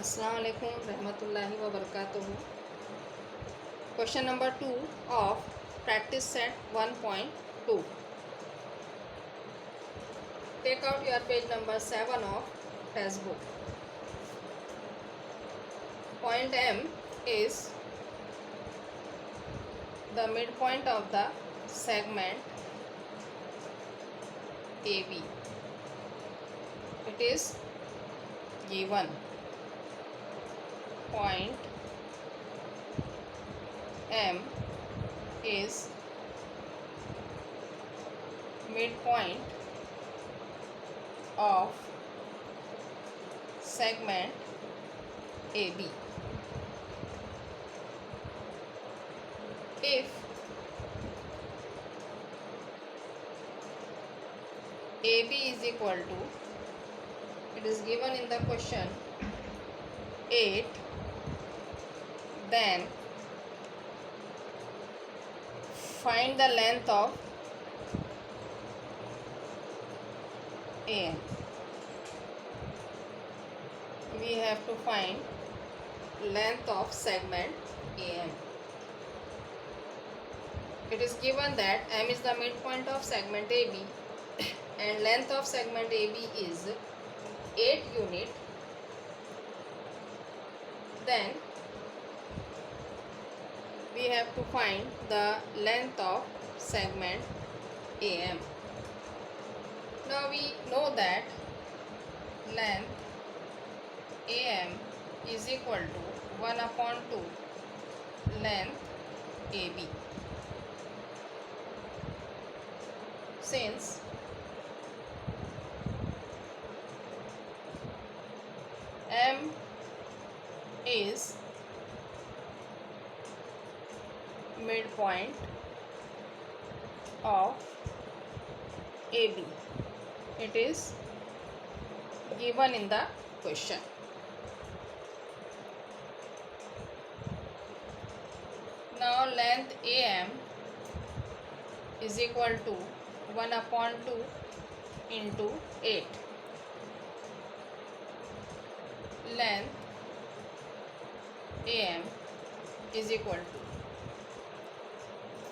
अस्सलाम वालेकुम रहमतुल्लाहि व बरकातुहू। Question number 2 of practice set 1.2। Take out your page number 7 of text book. Point M is the midpoint of the segment AB. It is given. Point M is midpoint of segment AB. If AB is equal to, it is given in the question 8, then find the length of AM. We have to find length of segment AM. It is given that M is the midpoint of segment AB and length of segment AB is 8 unit. Then we have to find the length of segment AM. Now we know that length AM is equal to 1/2 length AB. Since M is midpoint of AB, it is given in the question. Now length AM is equal to 1/2 into 8. Length AM is equal to,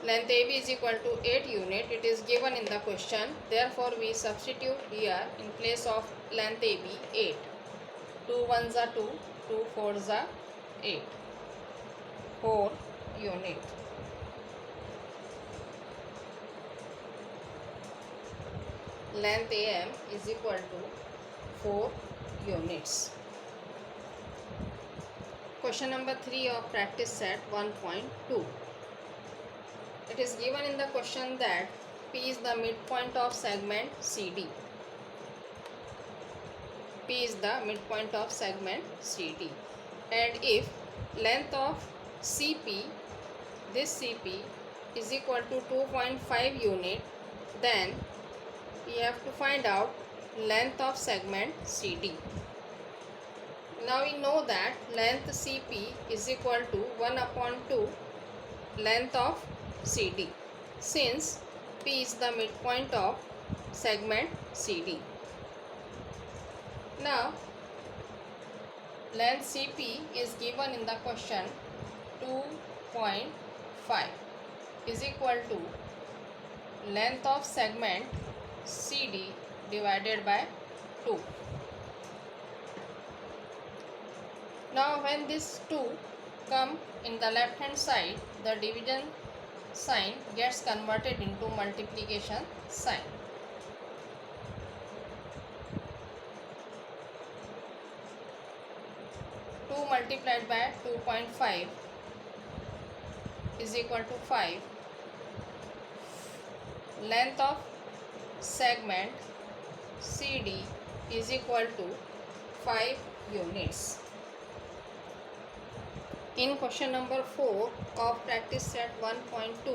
length AB is equal to 8 unit. It is given in the question. Therefore we substitute here in place of length AB 8. 2 1s are 2, 2 4s are 8. 4 unit. Length AM is equal to 4 units. Question number 3 of practice set 1.2. It is given in the question that P is the midpoint of segment CD. P is the midpoint of segment CD. And if length of CP, this CP is equal to 2.5 unit, then we have to find out length of segment CD. Now we know that length CP is equal to 1/2 length of CD, since P is the midpoint of segment CD. Now length CP is given in the question 2.5 is equal to length of segment CD divided by 2. Now when this 2 come in the left hand side, the division sign gets converted into multiplication sign. Two multiplied by 2.5 is equal to 5. Length of segment CD is equal to 5 units. In question number 4 of practice set 1.2,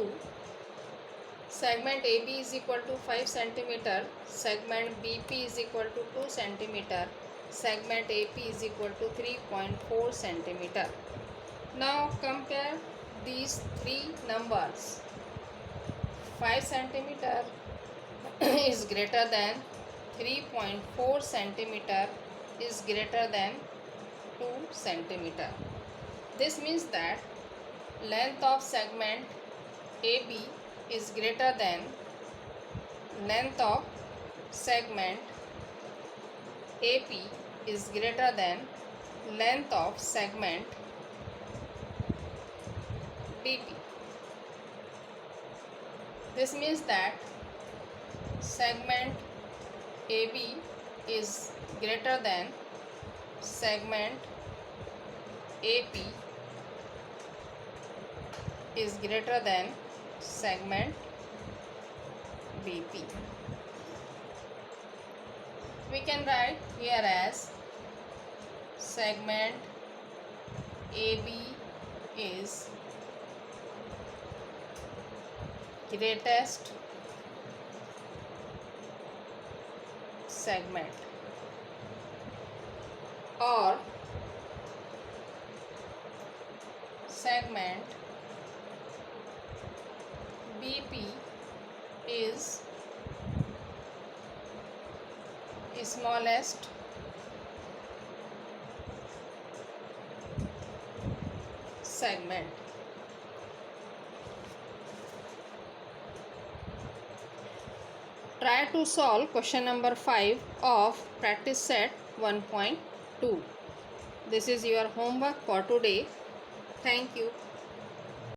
segment AB is equal to 5 cm, segment BP is equal to 2 cm, segment AP is equal to 3.4 cm. Now compare these three numbers. 5 cm is greater than 3.4 centimeter is greater than 2 centimeter. This means that length of segment AB is greater than length of segment AP is greater than length of segment BP. This means that segment AB is greater than segment AP is greater than segment BP. We can write here as segment AB is greatest segment, or segment BP is smallest segment. Try to solve question number 5 of practice set 1.2. This is your homework for today. Thank you.